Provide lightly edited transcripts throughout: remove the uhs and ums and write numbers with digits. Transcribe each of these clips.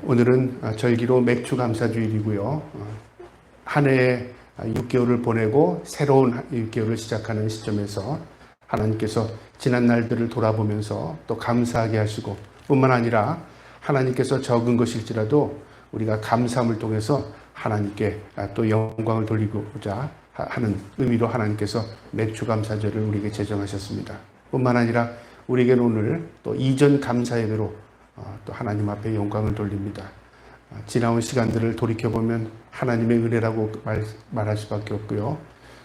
오늘은 절기로 맥주 감사주일이고요. 한 해에 6개월을 보내고 새로운 6개월을 시작하는 시점에서 하나님께서 지난 날들을 돌아보면서 또 감사하게 하시고 뿐만 아니라 하나님께서 적은 것일지라도 우리가 감사함을 통해서 하나님께 또 영광을 돌리고자 하는 의미로 하나님께서 맥주 감사절을 우리에게 제정하셨습니다. 뿐만 아니라 우리에게는 오늘 또 이전 감사 예배로 또 하나님 앞에 영광을 돌립니다. 지나온 시간들을 돌이켜보면 하나님의 은혜라고 말할 수밖에 없고요.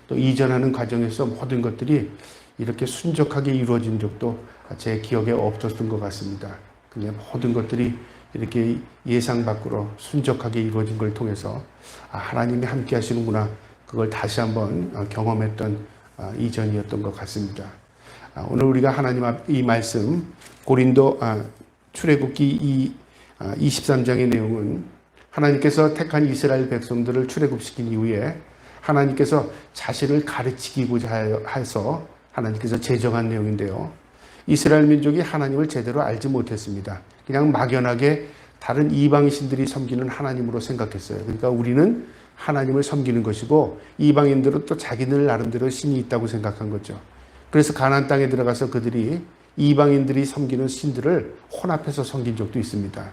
또 이전하는 과정에서 모든 것들이 이렇게 순적하게 이루어진 적도 제 기억에 없었던 것 같습니다. 그냥 모든 것들이 이렇게 예상 밖으로 순적하게 이루어진 걸 통해서 하나님이 함께 하시는구나, 그걸 다시 한번 경험했던 이전이었던 것 같습니다. 오늘 우리가 하나님 앞 이 말씀 고린도 출애굽기 23장의 내용은 하나님께서 택한 이스라엘 백성들을 출애굽시킨 이후에 하나님께서 자신을 가르치고자 해서 하나님께서 제정한 내용인데요. 이스라엘 민족이 하나님을 제대로 알지 못했습니다. 그냥 막연하게 다른 이방신들이 섬기는 하나님으로 생각했어요. 그러니까 우리는 하나님을 섬기는 것이고 이방인들은 또 자기들 나름대로 신이 있다고 생각한 거죠. 그래서 가나안 땅에 들어가서 그들이 이방인들이 섬기는 신들을 혼합해서 섬긴 적도 있습니다.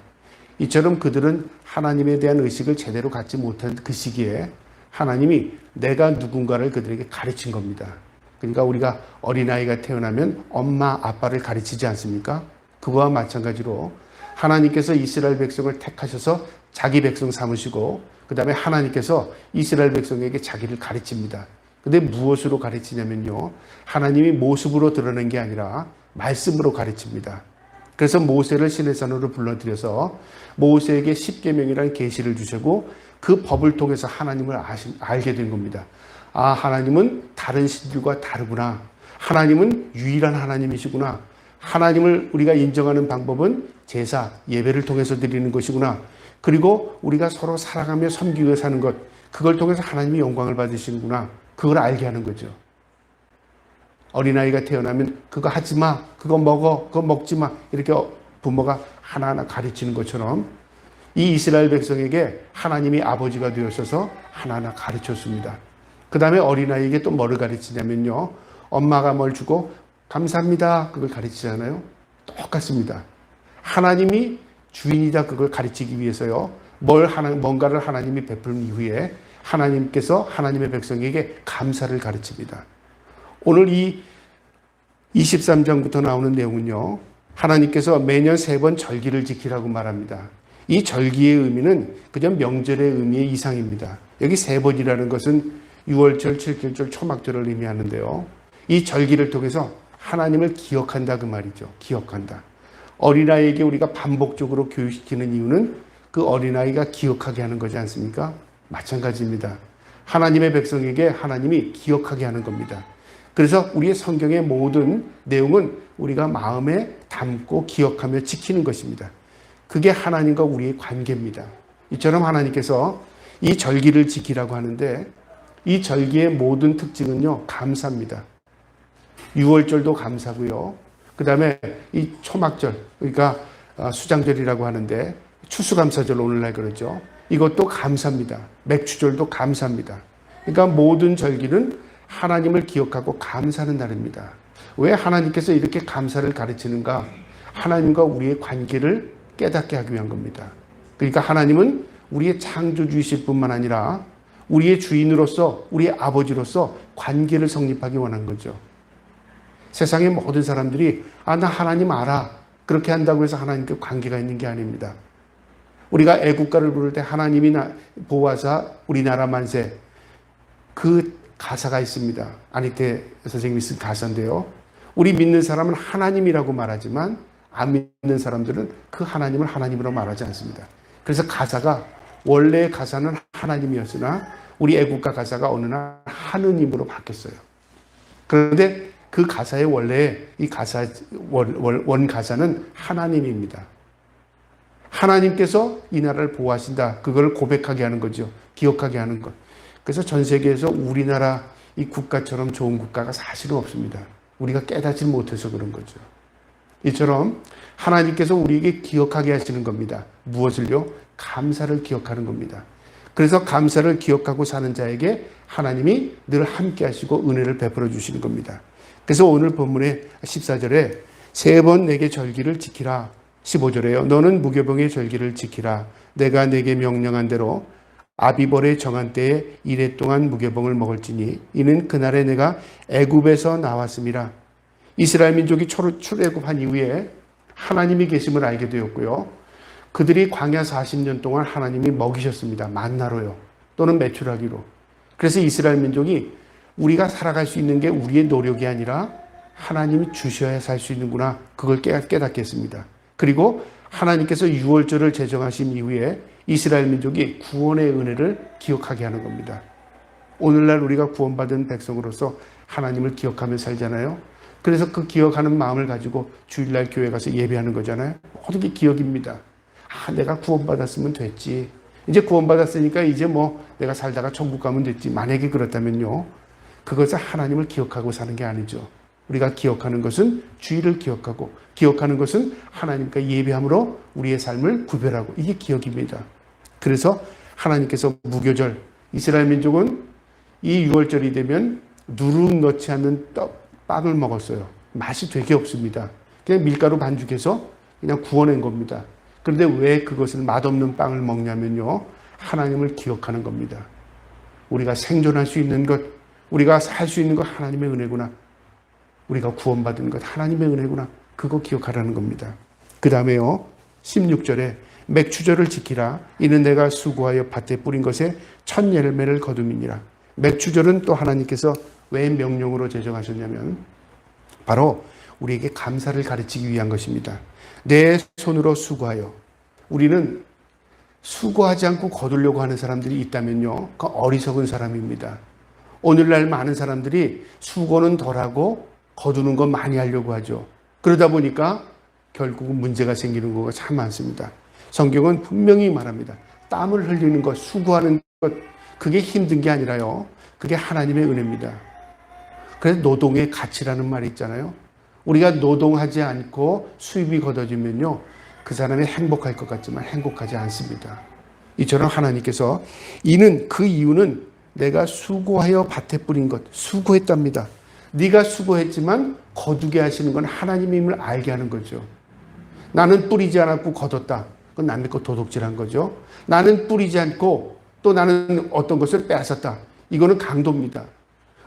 이처럼 그들은 하나님에 대한 의식을 제대로 갖지 못한 그 시기에 하나님이 내가 누군가를 그들에게 가르친 겁니다. 그러니까 우리가 어린아이가 태어나면 엄마, 아빠를 가르치지 않습니까? 그거와 마찬가지로 하나님께서 이스라엘 백성을 택하셔서 자기 백성 삼으시고 그 다음에 하나님께서 이스라엘 백성에게 자기를 가르칩니다. 근데 무엇으로 가르치냐면요, 하나님이 모습으로 드러낸 게 아니라 말씀으로 가르칩니다. 그래서 모세를 시내산으로 불러들여서 모세에게 십계명이라는 계시를 주시고 그 법을 통해서 하나님을 알게 된 겁니다. 하나님은 다른 신들과 다르구나. 하나님은 유일한 하나님이시구나. 하나님을 우리가 인정하는 방법은 제사, 예배를 통해서 드리는 것이구나. 그리고 우리가 서로 사랑하며 섬기며 사는 것, 그걸 통해서 하나님이 영광을 받으시는구나. 그걸 알게 하는 거죠. 어린아이가 태어나면 그거 하지 마, 그거 먹어, 그거 먹지 마, 이렇게 부모가 하나하나 가르치는 것처럼 이 이스라엘 백성에게 하나님이 아버지가 되어셔서 하나하나 가르쳤습니다. 그 다음에 어린아이에게 또 뭐를 가르치냐면요, 엄마가 뭘 주고 감사합니다, 그걸 가르치잖아요. 똑같습니다. 하나님이 주인이다, 그걸 가르치기 위해서요, 뭔가를 하나님이 베푼 이후에 하나님께서 하나님의 백성에게 감사를 가르칩니다. 오늘 이 23장부터 나오는 내용은요, 하나님께서 매년 3번 절기를 지키라고 말합니다. 이 절기의 의미는 그냥 명절의 의미의 이상입니다. 여기 3번이라는 것은 6월절, 7개월, 초막절을 의미하는데요. 이 절기를 통해서 하나님을 기억한다, 그 말이죠. 기억한다. 어린아이에게 우리가 반복적으로 교육시키는 이유는 그 어린아이가 기억하게 하는 거지 않습니까? 마찬가지입니다. 하나님의 백성에게 하나님이 기억하게 하는 겁니다. 그래서 우리의 성경의 모든 내용은 우리가 마음에 담고 기억하며 지키는 것입니다. 그게 하나님과 우리의 관계입니다. 이처럼 하나님께서 이 절기를 지키라고 하는데 이 절기의 모든 특징은요, 감사입니다. 6월절도 감사고요. 그 다음에 이 초막절, 그러니까 수장절이라고 하는데 추수감사절 오늘날 그러죠. 이것도 감사입니다. 맥주절도 감사입니다. 그러니까 모든 절기는 하나님을 기억하고 감사하는 날입니다. 왜 하나님께서 이렇게 감사를 가르치는가? 하나님과 우리의 관계를 깨닫게 하기 위한 겁니다. 그러니까 하나님은 우리의 창조주이실 뿐만 아니라 우리의 주인으로서, 우리의 아버지로서 관계를 성립하기 원한 거죠. 세상의 모든 사람들이 나 하나님 알아, 그렇게 한다고 해서 하나님께 관계가 있는 게 아닙니다. 우리가 애국가를 부를 때 하나님이 보호하사 우리나라 만세, 그 가사가 있습니다. 안익태 선생님이 쓴 가사인데요. 우리 믿는 사람은 하나님이라고 말하지만 안 믿는 사람들은 그 하나님을 하나님으로 말하지 않습니다. 그래서 가사가, 원래의 가사는 하나님이었으나 우리 애국가 가사가 어느 날 하느님으로 바뀌었어요. 그런데 그 가사의 원래 이 가사 원 가사는 하나님입니다. 하나님께서 이 나라를 보호하신다, 그걸 고백하게 하는 거죠. 기억하게 하는 것. 그래서 전 세계에서 우리나라 이 국가처럼 좋은 국가가 사실은 없습니다. 우리가 깨닫지 못해서 그런 거죠. 이처럼 하나님께서 우리에게 기억하게 하시는 겁니다. 무엇을요? 감사를 기억하는 겁니다. 그래서 감사를 기억하고 사는 자에게 하나님이 늘 함께 하시고 은혜를 베풀어 주시는 겁니다. 그래서 오늘 본문의 14절에 세 번 내게 절기를 지키라. 15절에요. 너는 무교병의 절기를 지키라. 내가 내게 명령한 대로 아비벌의 정한 때에 이래 동안 무교병을 먹을지니 이는 그날에 내가 애굽에서 나왔음이라. 이스라엘 민족이 출애굽한 이후에 하나님이 계심을 알게 되었고요. 그들이 광야 40년 동안 하나님이 먹이셨습니다. 만나로요. 또는 메추라기로. 그래서 이스라엘 민족이 우리가 살아갈 수 있는 게 우리의 노력이 아니라 하나님이 주셔야 살 수 있는구나. 그걸 깨닫게 했습니다. 그리고 하나님께서 유월절을 제정하신 이후에 이스라엘 민족이 구원의 은혜를 기억하게 하는 겁니다. 오늘날 우리가 구원받은 백성으로서 하나님을 기억하며 살잖아요. 그래서 그 기억하는 마음을 가지고 주일날 교회 가서 예배하는 거잖아요. 모든 게 기억입니다. 내가 구원받았으면 됐지. 이제 구원받았으니까 이제 내가 살다가 천국 가면 됐지. 만약에 그렇다면요. 그것은 하나님을 기억하고 사는 게 아니죠. 우리가 기억하는 것은 주일을 기억하고 기억하는 것은 하나님과 예배함으로 우리의 삶을 구별하고 이게 기억입니다. 그래서 하나님께서 무교절, 이스라엘 민족은 이 유월절이 되면 누룩 넣지 않는 빵을 먹었어요. 맛이 되게 없습니다. 그냥 밀가루 반죽해서 그냥 구워낸 겁니다. 그런데 왜 그것을 맛없는 빵을 먹냐면요. 하나님을 기억하는 겁니다. 우리가 생존할 수 있는 것, 우리가 살 수 있는 것 하나님의 은혜구나. 우리가 구원받은 것 하나님의 은혜구나. 그거 기억하라는 겁니다. 그 다음에요. 16절에 맥추절을 지키라. 이는 내가 수고하여 밭에 뿌린 것에 첫 열매를 거둠이니라. 맥추절은 또 하나님께서 왜 명령으로 제정하셨냐면 바로 우리에게 감사를 가르치기 위한 것입니다. 내 손으로 수고하여. 우리는 수고하지 않고 거두려고 하는 사람들이 있다면요. 그 어리석은 사람입니다. 오늘날 많은 사람들이 수고는 덜하고 거두는 건 많이 하려고 하죠. 그러다 보니까 결국은 문제가 생기는 거가 참 많습니다. 성경은 분명히 말합니다. 땀을 흘리는 것, 수고하는 것, 그게 힘든 게 아니라요. 그게 하나님의 은혜입니다. 그래서 노동의 가치라는 말이 있잖아요. 우리가 노동하지 않고 수입이 걷어지면요. 그 사람이 행복할 것 같지만 행복하지 않습니다. 이처럼 하나님께서 그 이유는 내가 수고하여 밭에 뿌린 것, 수고했답니다. 네가 수고했지만 거두게 하시는 건 하나님임을 알게 하는 거죠. 나는 뿌리지 않았고 거뒀다. 그건 남의 거 도둑질한 거죠. 나는 뿌리지 않고 또 나는 어떤 것을 빼앗았다. 이거는 강도입니다.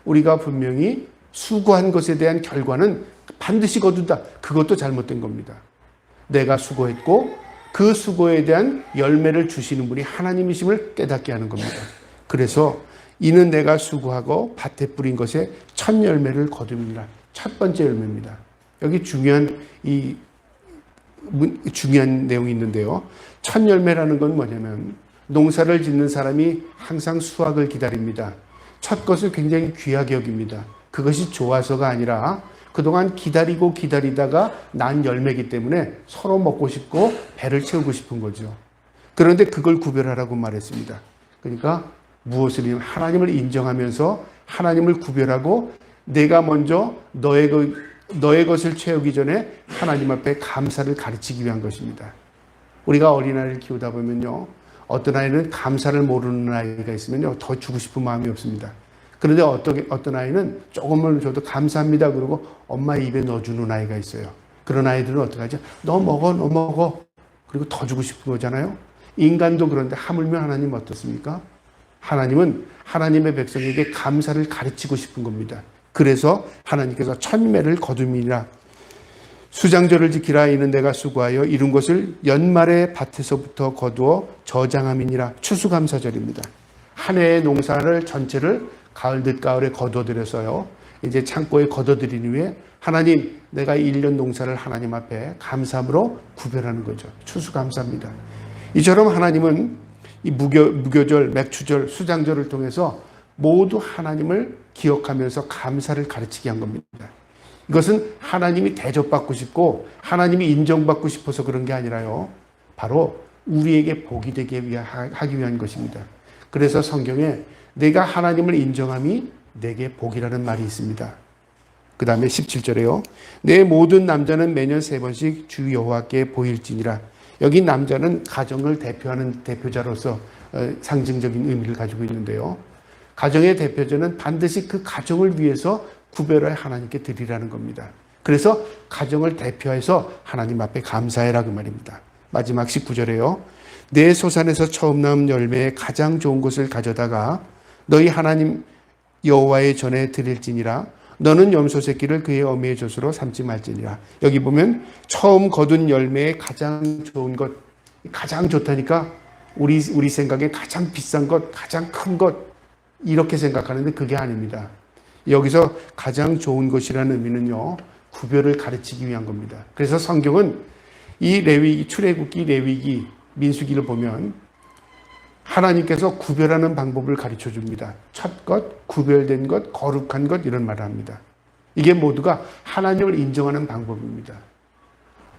우리가 분명히 수고한 것에 대한 결과는 반드시 거둔다. 그것도 잘못된 겁니다. 내가 수고했고 그 수고에 대한 열매를 주시는 분이 하나님이심을 깨닫게 하는 겁니다. 그래서 이는 내가 수고하고 밭에 뿌린 것에 첫 열매를 거둠이라. 첫 번째 열매입니다. 여기 중요한 내용이 있는데요. 첫 열매라는 건 뭐냐면 농사를 짓는 사람이 항상 수확을 기다립니다. 첫 것을 굉장히 귀하게 여깁니다. 그것이 좋아서가 아니라 그동안 기다리다가 난 열매이기 때문에 서로 먹고 싶고 배를 채우고 싶은 거죠. 그런데 그걸 구별하라고 말했습니다. 그러니까 무엇을 하나님을 인정하면서 하나님을 구별하고 내가 먼저 너의 것을 채우기 전에 하나님 앞에 감사를 가르치기 위한 것입니다. 우리가 어린아이를 키우다 보면요. 어떤 아이는 감사를 모르는 아이가 있으면요. 더 주고 싶은 마음이 없습니다. 그런데 어떤 아이는 조금만 줘도 감사합니다. 그러고 엄마 입에 넣어주는 아이가 있어요. 그런 아이들은 어떻게 하죠? 너 먹어. 그리고 더 주고 싶은 거잖아요. 인간도 그런데 하물며 하나님 어떻습니까? 하나님은 하나님의 백성에게 감사를 가르치고 싶은 겁니다. 그래서 하나님께서 천매를 거둠이라. 수장절을 지키라. 이는 내가 수고하여 이룬 것을 연말에 밭에서부터 거두어 저장함이니라. 추수감사절입니다. 한 해의 농사를 전체를 가을 늦가을에 거둬들여서요. 이제 창고에 거둬들인 후에 하나님 내가 1년 농사를 하나님 앞에 감사함으로 구별하는 거죠. 추수감사입니다. 이처럼 하나님은 이 무교절, 맥추절, 수장절을 통해서 모두 하나님을 기억하면서 감사를 가르치게 한 겁니다. 이것은 하나님이 대접받고 싶고 하나님이 인정받고 싶어서 그런 게 아니라요. 바로 우리에게 복이 되게 하기 위한 것입니다. 그래서 성경에 내가 하나님을 인정함이 내게 복이라는 말이 있습니다. 그 다음에 17절에요. 내 모든 남자는 매년 3번씩 주 여호와께 보일지니라. 여기 남자는 가정을 대표하는 대표자로서 상징적인 의미를 가지고 있는데요. 가정의 대표자는 반드시 그 가정을 위해서 구별하여 하나님께 드리라는 겁니다. 그래서 가정을 대표해서 하나님 앞에 감사해라 그 말입니다. 마지막 19절에요. 내 소산에서 처음 나온 열매의 가장 좋은 것을 가져다가 너희 하나님 여호와의 전에 드릴지니라. 너는 염소 새끼를 그의 어미의 젖으로 삼지 말지니라. 여기 보면 처음 거둔 열매의 가장 좋은 것, 가장 좋다니까 우리 생각에 가장 비싼 것, 가장 큰 것 이렇게 생각하는데 그게 아닙니다. 여기서 가장 좋은 것이라는 의미는요, 구별을 가르치기 위한 겁니다. 그래서 성경은 이 레위기, 출애굽기, 레위기, 민수기를 보면 하나님께서 구별하는 방법을 가르쳐 줍니다. 첫 것, 구별된 것, 거룩한 것 이런 말을 합니다. 이게 모두가 하나님을 인정하는 방법입니다.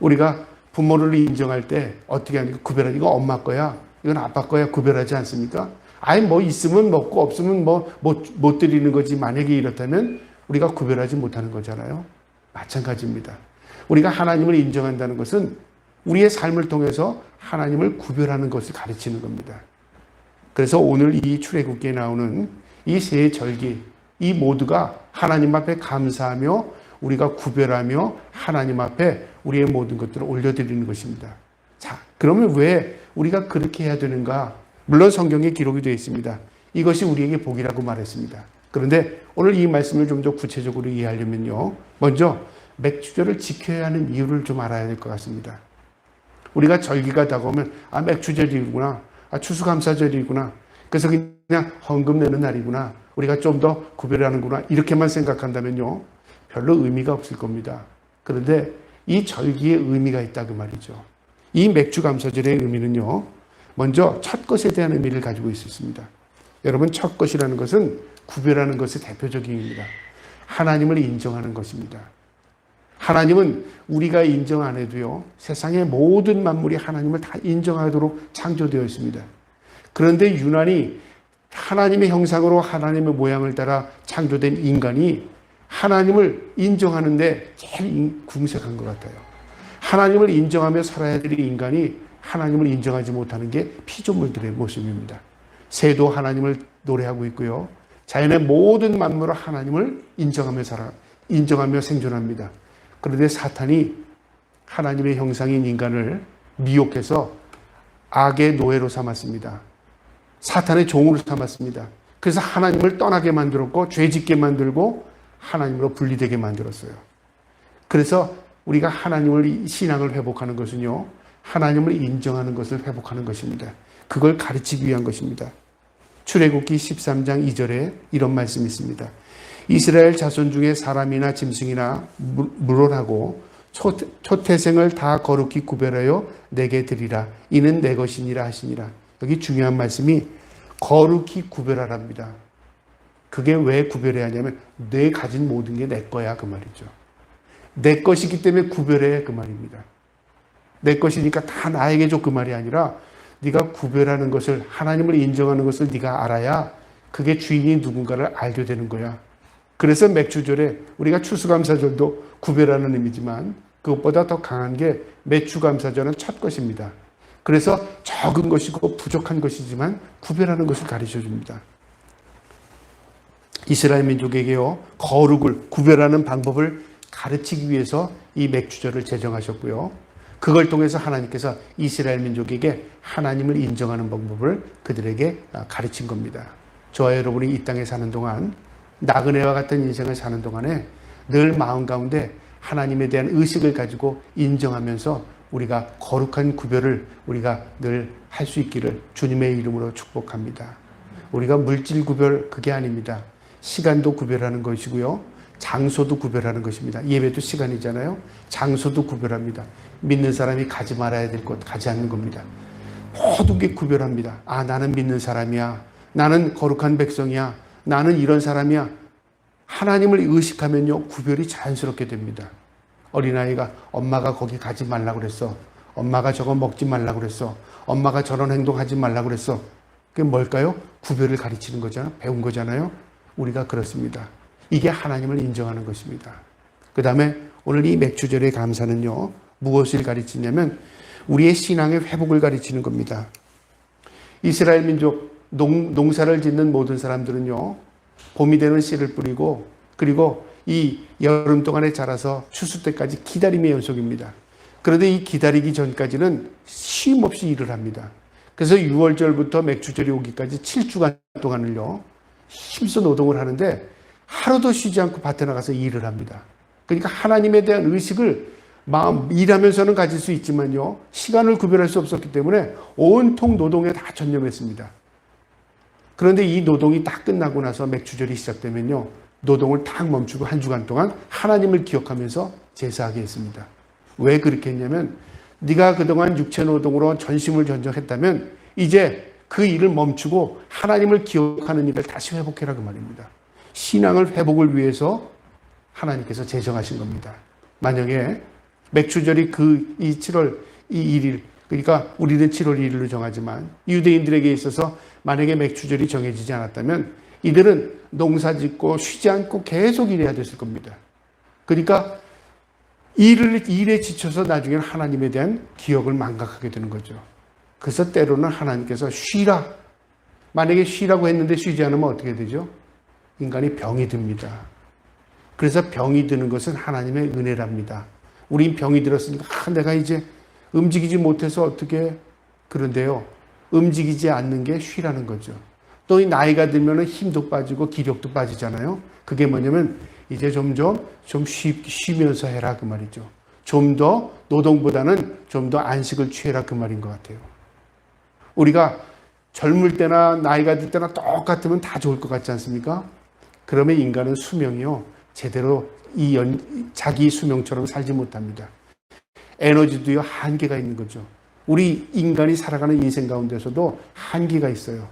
우리가 부모를 인정할 때 어떻게 하니까 구별하는 이거 엄마 거야, 이건 아빠 거야 구별하지 않습니까? 아예 뭐 있으면 먹고 없으면 뭐 못 드리는 거지. 만약에 이렇다면 우리가 구별하지 못하는 거잖아요. 마찬가지입니다. 우리가 하나님을 인정한다는 것은 우리의 삶을 통해서 하나님을 구별하는 것을 가르치는 겁니다. 그래서 오늘 이 출애굽기에 나오는 이 세 절기, 이 모두가 하나님 앞에 감사하며 우리가 구별하며 하나님 앞에 우리의 모든 것들을 올려드리는 것입니다. 자, 그러면 왜 우리가 그렇게 해야 되는가? 물론 성경에 기록이 되어 있습니다. 이것이 우리에게 복이라고 말했습니다. 그런데 오늘 이 말씀을 좀 더 구체적으로 이해하려면요, 먼저 맥주절을 지켜야 하는 이유를 좀 알아야 될 것 같습니다. 우리가 절기가 다가오면 맥주절이구나, 추수감사절이구나, 그래서 그냥 헌금 내는 날이구나, 우리가 좀 더 구별하는구나 이렇게만 생각한다면요, 별로 의미가 없을 겁니다. 그런데 이 절기의 의미가 있다 그 말이죠. 이 맥주감사절의 의미는요, 먼저 첫 것에 대한 의미를 가지고 있습니다. 여러분, 첫 것이라는 것은 구별하는 것의 대표적인 의미입니다. 하나님을 인정하는 것입니다. 하나님은 우리가 인정 안 해도요, 세상의 모든 만물이 하나님을 다 인정하도록 창조되어 있습니다. 그런데 유난히 하나님의 형상으로 하나님의 모양을 따라 창조된 인간이 하나님을 인정하는데 제일 궁색한 것 같아요. 하나님을 인정하며 살아야 될 인간이 하나님을 인정하지 못하는 게 피조물들의 모습입니다. 새도 하나님을 노래하고 있고요. 자연의 모든 만물은 하나님을 인정하며 생존합니다. 그런데 사탄이 하나님의 형상인 인간을 미혹해서 악의 노예로 삼았습니다. 사탄의 종으로 삼았습니다. 그래서 하나님을 떠나게 만들었고 죄짓게 만들고 하나님으로 분리되게 만들었어요. 그래서 우리가 하나님을 신앙을 회복하는 것은요, 하나님을 인정하는 것을 회복하는 것입니다. 그걸 가르치기 위한 것입니다. 출애굽기 13장 2절에 이런 말씀이 있습니다. 이스라엘 자손 중에 사람이나 짐승이나 물론하고 초태생을 다 거룩히 구별하여 내게 드리라. 이는 내 것이니라 하시니라. 여기 중요한 말씀이 거룩히 구별하랍니다. 그게 왜 구별해야 하냐면 내 가진 모든 게 내 거야 그 말이죠. 내 것이기 때문에 구별해 그 말입니다. 내 것이니까 다 나에게 줘 그 말이 아니라 네가 구별하는 것을, 하나님을 인정하는 것을 네가 알아야 그게 주인이 누군가를 알게 되는 거야. 그래서 맥주절에 우리가 추수감사절도 구별하는 의미지만 그것보다 더 강한 게 맥주감사절은 첫 것입니다. 그래서 적은 것이고 부족한 것이지만 구별하는 것을 가르쳐 줍니다. 이스라엘 민족에게요, 거룩을 구별하는 방법을 가르치기 위해서 이 맥주절을 제정하셨고요. 그걸 통해서 하나님께서 이스라엘 민족에게 하나님을 인정하는 방법을 그들에게 가르친 겁니다. 저와 여러분이 이 땅에 사는 동안, 나그네와 같은 인생을 사는 동안에 늘 마음 가운데 하나님에 대한 의식을 가지고 인정하면서 우리가 거룩한 구별을 우리가 늘 할 수 있기를 주님의 이름으로 축복합니다. 우리가 물질 구별 그게 아닙니다. 시간도 구별하는 것이고요, 장소도 구별하는 것입니다. 예배도 시간이잖아요. 장소도 구별합니다. 믿는 사람이 가지 말아야 될 곳 가지 않는 겁니다. 모든 게 구별합니다. 나는 믿는 사람이야, 나는 거룩한 백성이야, 나는 이런 사람이야. 하나님을 의식하면요, 구별이 자연스럽게 됩니다. 어린아이가 엄마가 거기 가지 말라고 그랬어, 엄마가 저거 먹지 말라고 그랬어, 엄마가 저런 행동하지 말라고 그랬어. 그게 뭘까요? 구별을 가르치는 거잖아요. 배운 거잖아요. 우리가 그렇습니다. 이게 하나님을 인정하는 것입니다. 그 다음에 오늘 이 맥주절의 감사는요, 무엇을 가르치냐면 우리의 신앙의 회복을 가르치는 겁니다. 이스라엘 민족 농사를 짓는 모든 사람들은요, 봄이 되는 씨를 뿌리고 그리고 이 여름 동안에 자라서 추수 때까지 기다림의 연속입니다. 그런데 이 기다리기 전까지는 쉼 없이 일을 합니다. 그래서 6월절부터 맥주절이 오기까지 7주간 동안을요, 힘써 노동을 하는데 하루도 쉬지 않고 밭에 나가서 일을 합니다. 그러니까 하나님에 대한 의식을 일하면서는 가질 수 있지만요, 시간을 구별할 수 없었기 때문에 온통 노동에 다 전념했습니다. 그런데 이 노동이 다 끝나고 나서 맥주절이 시작되면요, 노동을 딱 멈추고 한 주간 동안 하나님을 기억하면서 제사하게 했습니다. 왜 그렇게 했냐면, 네가 그동안 육체 노동으로 전심을 전적했다면 이제 그 일을 멈추고 하나님을 기억하는 일을 다시 회복해라, 그 말입니다. 신앙을 회복을 위해서 하나님께서 제정하신 겁니다. 만약에 맥주절이 이 7월 1일, 그러니까 우리는 7월 1일로 정하지만 유대인들에게 있어서 만약에 맥주절이 정해지지 않았다면 이들은 농사 짓고 쉬지 않고 계속 일해야 됐을 겁니다. 그러니까 일에 지쳐서 나중에는 하나님에 대한 기억을 망각하게 되는 거죠. 그래서 때로는 하나님께서 쉬라. 만약에 쉬라고 했는데 쉬지 않으면 어떻게 되죠? 인간이 병이 듭니다. 그래서 병이 드는 것은 하나님의 은혜랍니다. 우린 병이 들었으니까 내가 이제 움직이지 못해서 어떻게, 그런데요, 움직이지 않는 게 쉬라는 거죠. 또 이 나이가 들면 힘도 빠지고 기력도 빠지잖아요. 그게 뭐냐면 이제 점점 좀 쉬면서 해라, 그 말이죠. 좀 더 노동보다는 좀 더 안식을 취해라, 그 말인 것 같아요. 우리가 젊을 때나 나이가 들 때나 똑같으면 다 좋을 것 같지 않습니까? 그러면 인간은 수명이요, 제대로 자기 수명처럼 살지 못합니다. 에너지도요, 한계가 있는 거죠. 우리 인간이 살아가는 인생 가운데서도 한계가 있어요.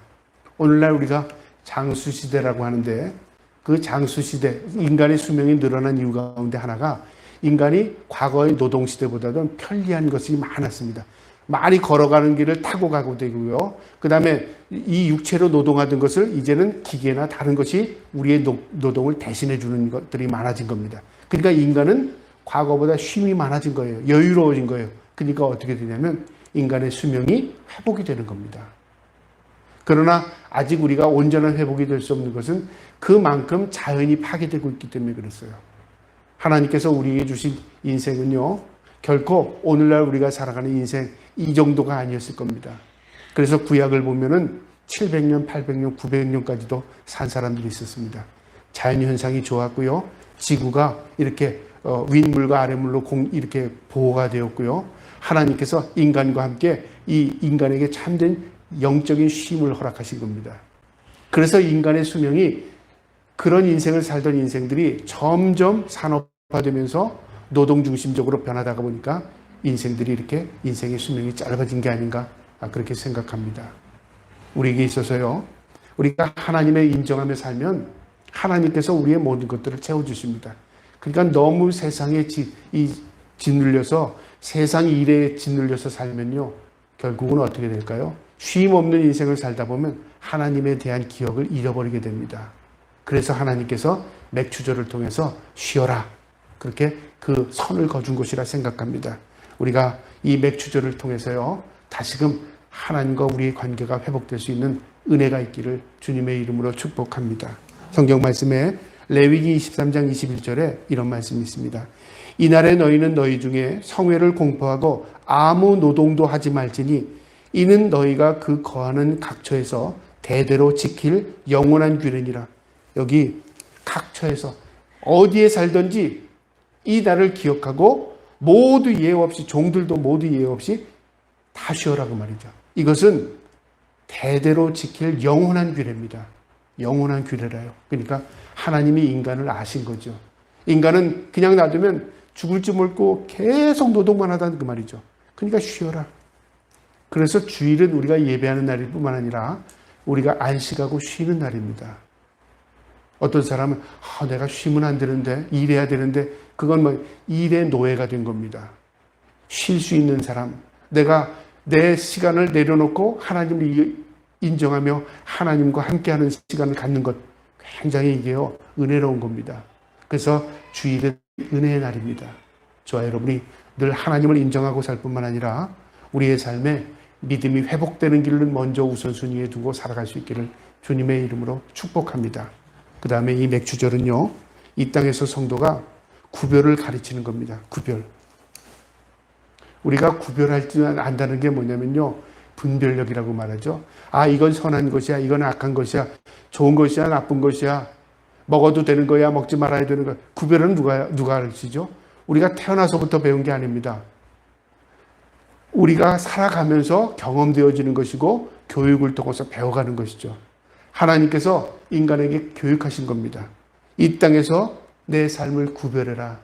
오늘날 우리가 장수시대라고 하는데, 그 장수시대, 인간의 수명이 늘어난 이유 가운데 하나가 인간이 과거의 노동시대보다도 편리한 것이 많았습니다. 많이 걸어가는 길을 타고 가고 되고요. 그 다음에 이 육체로 노동하던 것을 이제는 기계나 다른 것이 우리의 노동을 대신해 주는 것들이 많아진 겁니다. 그러니까 인간은 과거보다 쉼이 많아진 거예요. 여유로워진 거예요. 그러니까 어떻게 되냐면 인간의 수명이 회복이 되는 겁니다. 그러나 아직 우리가 온전한 회복이 될 수 없는 것은 그만큼 자연이 파괴되고 있기 때문에 그랬어요. 하나님께서 우리에게 주신 인생은요, 결코 오늘날 우리가 살아가는 인생 이 정도가 아니었을 겁니다. 그래서 구약을 보면은 700년, 800년, 900년까지도 산 사람들이 있었습니다. 자연현상이 좋았고요. 지구가 이렇게 윗물과 아랫물로 이렇게 보호가 되었고요. 하나님께서 인간과 함께 이 인간에게 참된 영적인 쉼을 허락하신 겁니다. 그래서 인간의 수명이, 그런 인생을 살던 인생들이 점점 산업화되면서 노동 중심적으로 변하다가 보니까 인생들이 이렇게 인생의 수명이 짧아진 게 아닌가, 그렇게 생각합니다. 우리에게 있어서요, 우리가 하나님을 인정하며 살면 하나님께서 우리의 모든 것들을 채워주십니다. 그러니까 너무 세상에 짓눌려서, 세상 일에 짓눌려서 살면요, 결국은 어떻게 될까요? 쉼 없는 인생을 살다 보면 하나님에 대한 기억을 잃어버리게 됩니다. 그래서 하나님께서 맥주절을 통해서 쉬어라, 그렇게 그 선을 거둔 것이라 생각합니다. 우리가 이 맥주절을 통해서요, 다시금 하나님과 우리의 관계가 회복될 수 있는 은혜가 있기를 주님의 이름으로 축복합니다. 성경 말씀에 레위기 23장 21절에 이런 말씀이 있습니다. 이날에 너희는 너희 중에 성회를 공포하고 아무 노동도 하지 말지니 이는 너희가 그 거하는 각처에서 대대로 지킬 영원한 규례니라. 여기 각처에서 어디에 살든지 이 날을 기억하고 모두 예외 없이, 종들도 모두 예외 없이 다 쉬어라고 말이죠. 이것은 대대로 지킬 영원한 규례입니다. 영원한 규례라요. 그러니까 하나님이 인간을 아신 거죠. 인간은 그냥 놔두면 죽을 줄 모르고 계속 노동만 하다는 그 말이죠. 그러니까 쉬어라. 그래서 주일은 우리가 예배하는 날일 뿐만 아니라 우리가 안식하고 쉬는 날입니다. 어떤 사람은 내가 쉬면 안 되는데, 일해야 되는데, 그건 일의 노예가 된 겁니다. 쉴 수 있는 사람, 내가 내 시간을 내려놓고 하나님을 인정하며 하나님과 함께하는 시간을 갖는 것, 굉장히 이게요, 은혜로운 겁니다. 그래서 주일은 은혜의 날입니다. 저와 여러분이 늘 하나님을 인정하고 살 뿐만 아니라 우리의 삶에 믿음이 회복되는 길을 먼저 우선순위에 두고 살아갈 수 있기를 주님의 이름으로 축복합니다. 그 다음에 이 맥주절은요, 이 땅에서 성도가 구별을 가르치는 겁니다. 구별. 우리가 구별할 줄 안다는 게 뭐냐면요, 분별력이라고 말하죠. 아, 이건 선한 것이야, 이건 악한 것이야, 좋은 것이야, 나쁜 것이야, 먹어도 되는 거야, 먹지 말아야 되는 거야. 구별은 누가 가르치죠? 우리가 태어나서부터 배운 게 아닙니다. 우리가 살아가면서 경험되어지는 것이고 교육을 통해서 배워가는 것이죠. 하나님께서 인간에게 교육하신 겁니다. 이 땅에서 내 삶을 구별해라.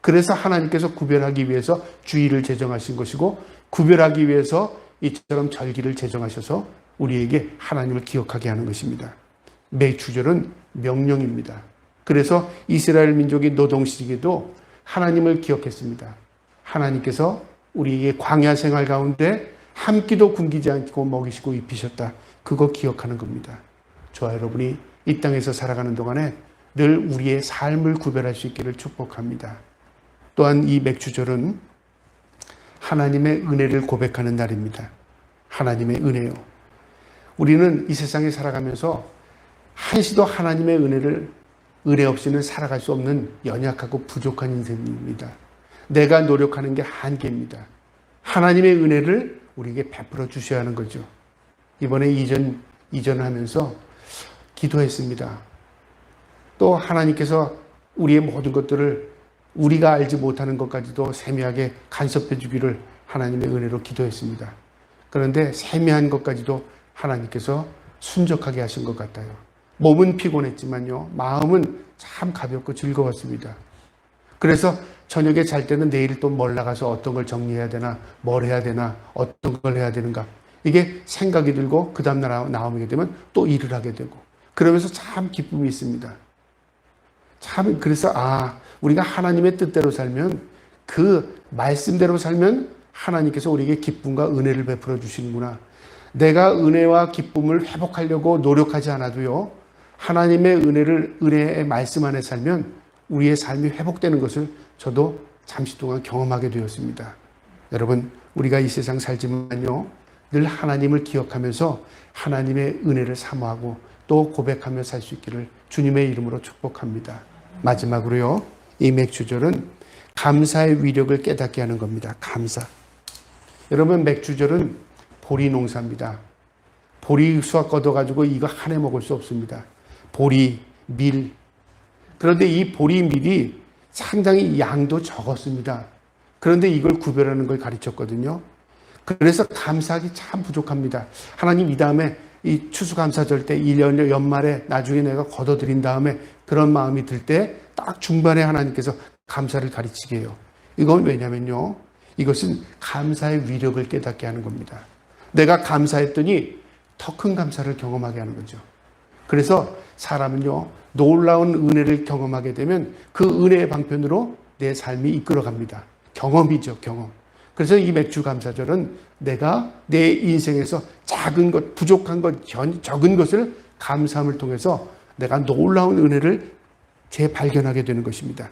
그래서 하나님께서 구별하기 위해서 주의를 제정하신 것이고, 구별하기 위해서 이처럼 절기를 제정하셔서 우리에게 하나님을 기억하게 하는 것입니다. 맥주절은 명령입니다. 그래서 이스라엘 민족이 노동시기에도 하나님을 기억했습니다. 하나님께서 우리에게 광야 생활 가운데 한 끼도 굶기지 않고 먹이시고 입히셨다. 그거 기억하는 겁니다. 저와 여러분이 이 땅에서 살아가는 동안에 늘 우리의 삶을 구별할 수 있기를 축복합니다. 또한 이 맥주절은 하나님의 은혜를 고백하는 날입니다. 하나님의 은혜요. 우리는 이 세상에 살아가면서 한시도 하나님의 은혜 없이는 살아갈 수 없는 연약하고 부족한 인생입니다. 내가 노력하는 게 한계입니다. 하나님의 은혜를 우리에게 베풀어 주셔야 하는 거죠. 이번에 이전하면서 기도했습니다. 또 하나님께서 우리의 모든 것들을 우리가 알지 못하는 것까지도 세미하게 간섭해 주기를 하나님의 은혜로 기도했습니다. 그런데 세미한 것까지도 하나님께서 순적하게 하신 것 같아요. 몸은 피곤했지만요, 마음은 참 가볍고 즐거웠습니다. 그래서 저녁에 잘 때는 내일 또 뭘 나가서 어떤 걸 정리해야 되나, 뭘 해야 되나, 어떤 걸 해야 되는가, 이게 생각이 들고 그 다음날 나오게 되면 또 일을 하게 되고, 그러면서 참 기쁨이 있습니다. 참, 그래서 우리가 하나님의 뜻대로 살면, 그 말씀대로 살면 하나님께서 우리에게 기쁨과 은혜를 베풀어 주시는구나. 내가 은혜와 기쁨을 회복하려고 노력하지 않아도요, 하나님의 은혜의 말씀 안에 살면 우리의 삶이 회복되는 것을 저도 잠시 동안 경험하게 되었습니다. 여러분, 우리가 이 세상 살지만요, 늘 하나님을 기억하면서 하나님의 은혜를 사모하고 또 고백하며 살 수 있기를 주님의 이름으로 축복합니다. 마지막으로요, 이 맥주절은 감사의 위력을 깨닫게 하는 겁니다. 감사. 여러분, 맥주절은 보리 농사입니다. 보리 수확 걷어가지고 이거 한 해 먹을 수 없습니다. 보리, 밀. 그런데 이 보리, 밀이 상당히 양도 적었습니다. 그런데 이걸 구별하는 걸 가르쳤거든요. 그래서 감사하기 참 부족합니다. 하나님, 이 다음에 이 추수감사절 때 1년 연말에 나중에 내가 걷어들인 다음에 그런 마음이 들 때 딱 중반에 하나님께서 감사를 가르치게 해요. 이건 왜냐면요, 이것은 감사의 위력을 깨닫게 하는 겁니다. 내가 감사했더니 더 큰 감사를 경험하게 하는 거죠. 그래서 사람은요, 놀라운 은혜를 경험하게 되면 그 은혜의 방편으로 내 삶이 이끌어갑니다. 경험이죠, 경험. 그래서 이 맥주 감사절은 내가 내 인생에서 작은 것, 부족한 것, 적은 것을 감사함을 통해서 내가 놀라운 은혜를 재발견하게 되는 것입니다.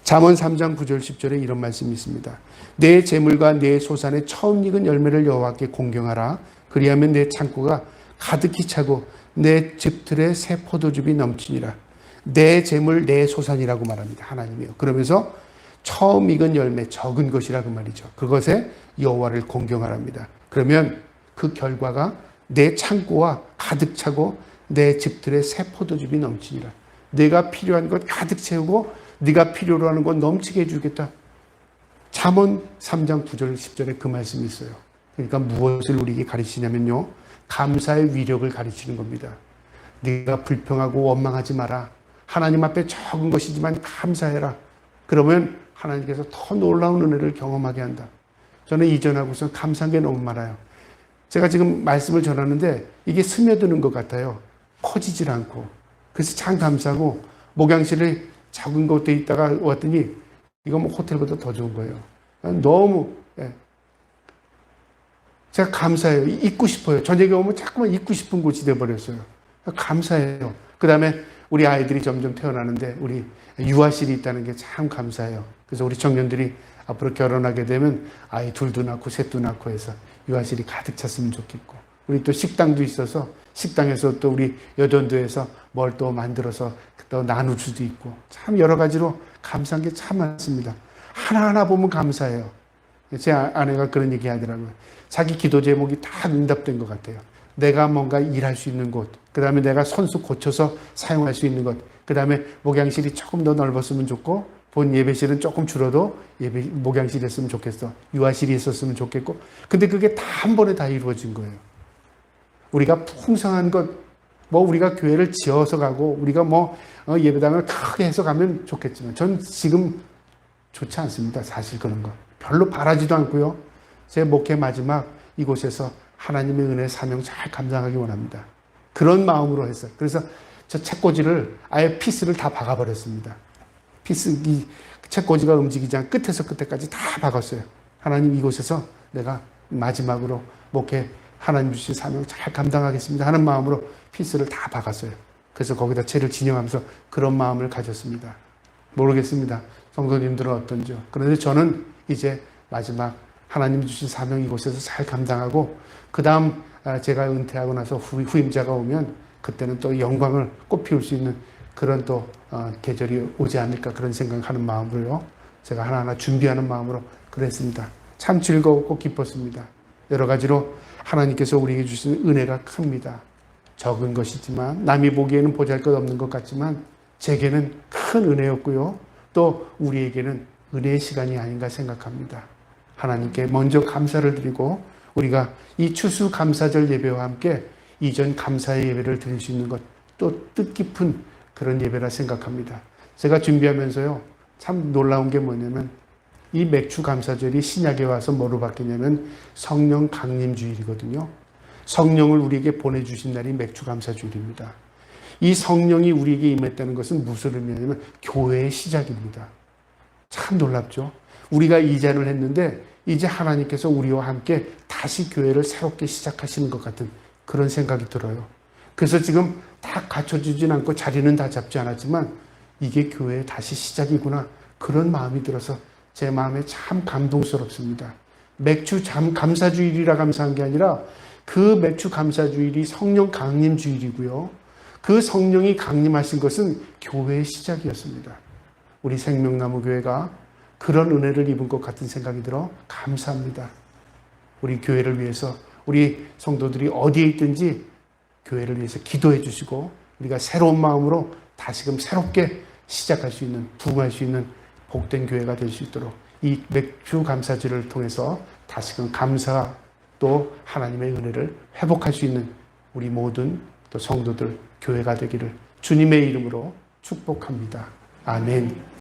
잠언 3장 9절 10절에 이런 말씀이 있습니다. 내 재물과 내 소산의 처음 익은 열매를 여호와께 공경하라. 그리하면 내 창고가 가득히 차고 내 집들의 새 포도즙이 넘치니라. 내 재물, 내 소산이라고 말합니다. 하나님이요. 그러면서 처음 익은 열매, 적은 것이라고 말이죠. 그것에 여호와를 공경하랍니다. 그러면 그 결과가 내 창고와 가득 차고 내 집들의 새 포도즙이 넘치니라. 내가 필요한 것 가득 채우고 네가 필요로 하는 것 넘치게 해주겠다. 잠언 3장 9절 10절에 그 말씀이 있어요. 그러니까 무엇을 우리에게 가르치냐면요, 감사의 위력을 가르치는 겁니다. 네가 불평하고 원망하지 마라. 하나님 앞에 적은 것이지만 감사해라. 그러면 하나님께서 더 놀라운 은혜를 경험하게 한다. 저는 이전하고서 감사한 게 너무 많아요. 제가 지금 말씀을 전하는데 이게 스며드는 것 같아요. 퍼지질 않고. 그래서 참 감사하고, 목양실에 작은 곳에 있다가 왔더니 이거 뭐 호텔보다 더 좋은 거예요. 너무, 제가 감사해요. 잊고 싶어요. 저녁에 오면 자꾸만 잊고 싶은 곳이 돼버렸어요. 감사해요. 그 다음에 우리 아이들이 점점 태어나는데 우리 유아실이 있다는 게 참 감사해요. 그래서 우리 청년들이 앞으로 결혼하게 되면 아이 둘도 낳고 셋도 낳고 해서 유아실이 가득 찼으면 좋겠고, 우리 또 식당도 있어서 식당에서 또 우리 여전도에서 뭘 또 만들어서 또 나눌 수도 있고, 참 여러 가지로 감사한 게 참 많습니다. 하나하나 보면 감사해요. 제 아내가 그런 얘기 하더라고요. 자기 기도 제목이 다 응답된 것 같아요. 내가 뭔가 일할 수 있는 곳, 그 다음에 내가 손수 고쳐서 사용할 수 있는 것, 그 다음에 목양실이 조금 더 넓었으면 좋고, 본 예배실은 조금 줄어도 목양실이 있으면 좋겠어. 유아실이 있었으면 좋겠고. 근데 그게 다 한 번에 다 이루어진 거예요. 우리가 풍성한 것, 우리가 교회를 지어서 가고, 우리가 예배당을 크게 해서 가면 좋겠지만, 전 지금 좋지 않습니다. 사실 그런 거. 별로 바라지도 않고요. 제 목회 마지막 이곳에서 하나님의 은혜 사명 잘 감당하기 원합니다. 그런 마음으로 했어요. 그래서 저 책꽂이를 아예 피스를 다 박아버렸습니다. 이 책꽂이가 움직이지 않고 끝에서 끝에까지 다 박았어요. 하나님, 이곳에서 내가 마지막으로 목회 하나님 주신 사명 잘 감당하겠습니다 하는 마음으로 피스를 다 박았어요. 그래서 거기다 채를 진영하면서 그런 마음을 가졌습니다. 모르겠습니다. 성도님들은 어떤지요. 그런데 저는 이제 마지막 하나님 주신 사명 이곳에서 잘 감당하고, 그 다음 제가 은퇴하고 나서 후임자가 오면 그때는 또 영광을 꽃피울 수 있는 그런 또 계절이 오지 않을까, 그런 생각하는 마음으로요. 제가 하나하나 준비하는 마음으로 그랬습니다. 참 즐거웠고 기뻤습니다. 여러 가지로 하나님께서 우리에게 주신 은혜가 큽니다. 적은 것이지만, 남이 보기에는 보잘것없는 것 같지만 제게는 큰 은혜였고요. 또 우리에게는 은혜의 시간이 아닌가 생각합니다. 하나님께 먼저 감사를 드리고, 우리가 이 추수감사절 예배와 함께 이전 감사의 예배를 드릴 수 있는 것, 또 뜻깊은 그런 예배라 생각합니다. 제가 준비하면서요, 참 놀라운 게 뭐냐면, 이 맥주감사절이 신약에 와서 뭐로 바뀌냐면 성령 강림주일이거든요. 성령을 우리에게 보내주신 날이 맥주감사주일입니다. 이 성령이 우리에게 임했다는 것은 무슨 의미냐면 교회의 시작입니다. 참 놀랍죠. 우리가 이전을 했는데 이제 하나님께서 우리와 함께 다시 교회를 새롭게 시작하시는 것 같은 그런 생각이 들어요. 그래서 지금 다 갖춰지진 않고 자리는 다 잡지 않았지만 이게 교회의 다시 시작이구나, 그런 마음이 들어서 제 마음에 참 감동스럽습니다. 맥주 감사주일이라 감사한 게 아니라 그 맥주 감사주일이 성령 강림주일이고요. 그 성령이 강림하신 것은 교회의 시작이었습니다. 우리 생명나무 교회가 그런 은혜를 입은 것 같은 생각이 들어 감사합니다. 우리 교회를 위해서, 우리 성도들이 어디에 있든지 교회를 위해서 기도해 주시고, 우리가 새로운 마음으로 다시금 새롭게 시작할 수 있는, 부흥할 수 있는 복된 교회가 될 수 있도록 이 맥주 감사절을 통해서 다시금 감사, 또 하나님의 은혜를 회복할 수 있는 우리 모든 또 성도들, 교회가 되기를 주님의 이름으로 축복합니다. 아멘.